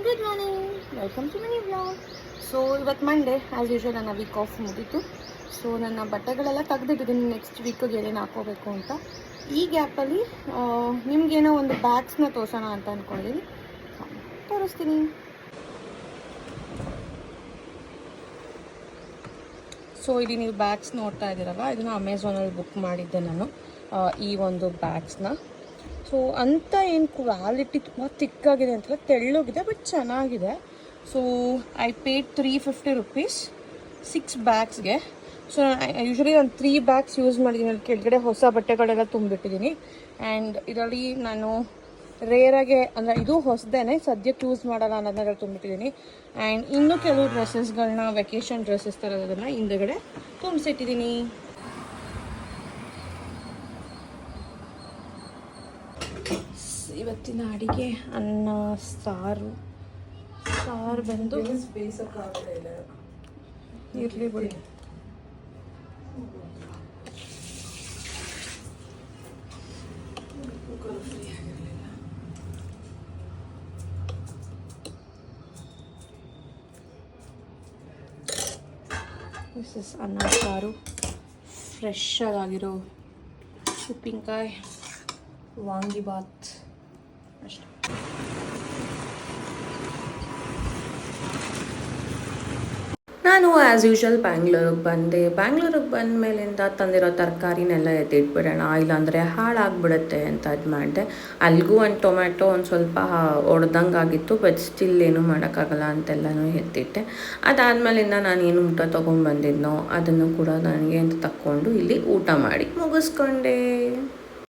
Good morning, welcome to mini vlog. So ಇವತ್ತು Monday as usual ನನ್ನ week off ಮುಗೀತು. So ನನ್ನ ಬಟ್ಟೆಗಳೆಲ್ಲ ತೆಗೆದಿಟ್ಟಿದ್ದೀನಿ ನೆಕ್ಸ್ಟ್ ವೀಕಿಗೆ ಏನೇನು ಹಾಕೋಬೇಕು ಅಂತ. ಈ ಗ್ಯಾಪಲ್ಲಿ ನಿಮಗೇನೋ ಒಂದು ಬ್ಯಾಗ್ಸ್ನ ತೋರಿಸೋಣ ಅಂತ ಅಂದ್ಕೊಂಡಿದ್ದೀನಿ, ತೋರಿಸ್ತೀನಿ. ಸೊ ಇಲ್ಲಿ ನೀವು ಬ್ಯಾಗ್ಸ್ ನೋಡ್ತಾ ಇದ್ದೀರಲ್ಲ, ಇದನ್ನು ಅಮೆಝಾನಲ್ಲಿ ಬುಕ್ ಮಾಡಿದ್ದೆ ನಾನು, ಈ ಒಂದು ಬ್ಯಾಗ್ಸ್ನ. ಸೊ ಅಂತ ಏನು ಕ್ವಾಲಿಟಿ ತುಂಬ ತಿಕ್ಕಾಗಿದೆ ಅಂತಲ್ಲ, ತೆಳ್ಳಗಿದೆ ಬಟ್ ಚೆನ್ನಾಗಿದೆ. ಸೊ ಐ ಪೇಡ್ ₹350 6 ಬ್ಯಾಗ್ಸ್ಗೆ. ಸೊ ಯೂಶ್ವಲಿ ನಾನು 3 ಬ್ಯಾಗ್ಸ್ ಯೂಸ್ ಮಾಡಿದ್ದೀನಿ. ಅಲ್ಲಿ ಕೆಳಗಡೆ ಹೊಸ ಬಟ್ಟೆಗಳೆಲ್ಲ ತುಂಬಿಟ್ಟಿದ್ದೀನಿ. ಆ್ಯಂಡ್ ಇದರಲ್ಲಿ ನಾನು ರೇರಾಗೆ, ಅಂದರೆ ಇದು ಹೊಸದೇನೆ, ಸದ್ಯಕ್ಕೆ ಯೂಸ್ ಮಾಡಲ್ಲ ಅನ್ನೋದನ್ನೆಲ್ಲ ತುಂಬಿಟ್ಟಿದ್ದೀನಿ. ಆ್ಯಂಡ್ ಇನ್ನೂ ಕೆಲವು ಡ್ರೆಸ್ಸಸ್ಗಳನ್ನ, ವೆಕೇಷನ್ ಡ್ರೆಸ್ಸಸ್ ಥರದನ್ನು ಹಿಂದೆಗಡೆ ತುಂಬಿಸಿಟ್ಟಿದ್ದೀನಿ. ಇವತ್ತಿನ ಅಡಿಗೆ ಅನ್ನ, ಸಾರು ಬಂದು ಇರಲಿ ಬಿಡಿ. ದಿಸ್ ಇಸ್ ಅನ್ನ, ಸಾರು, ಫ್ರೆಶ್ ಆಗಿರೋ ಉಪ್ಪಿನಕಾಯಿ, ವಾಂಗಿಬಾತ್ ಅಷ್ಟೇ. ನಾನು ಆ್ಯಸ್ ಯೂಶ್ವಲ್ ಬ್ಯಾಂಗ್ಳೂರಿಗೆ ಬಂದೆ. ಬ್ಯಾಂಗ್ಳೂರಿಗೆ ಬಂದ ಮೇಲಿಂದ ತಂದಿರೋ ತರಕಾರಿನೆಲ್ಲ ಎತ್ತಿಟ್ಬಿಡೋಣ, ಇಲ್ಲಾಂದರೆ ಹಾಳಾಗ್ಬಿಡುತ್ತೆ ಅಂತ ಅದು ಮಾಡಿದೆ. ಅಲ್ಲಿಗೂ ಒಂದು ಟೊಮ್ಯಾಟೊ ಒಂದು ಸ್ವಲ್ಪ ಒಡೆದಂಗೆ ಆಗಿತ್ತು, ಬಟ್ ಸ್ಟಿಲ್ ಏನೂ ಮಾಡೋಕ್ಕಾಗಲ್ಲ ಅಂತೆಲ್ಲನೂ ಎತ್ತಿಟ್ಟೆ. ಅದಾದಮೇಲಿಂದ ನಾನು ಏನು ಊಟ ತೊಗೊಂಡ್ಬಂದಿದ್ನೋ ಅದನ್ನು ಕೂಡ ನನಗೆ ಅಂತ ತಕ್ಕೊಂಡು ಇಲ್ಲಿ ಊಟ ಮಾಡಿ ಮುಗಿಸ್ಕೊಂಡೆ.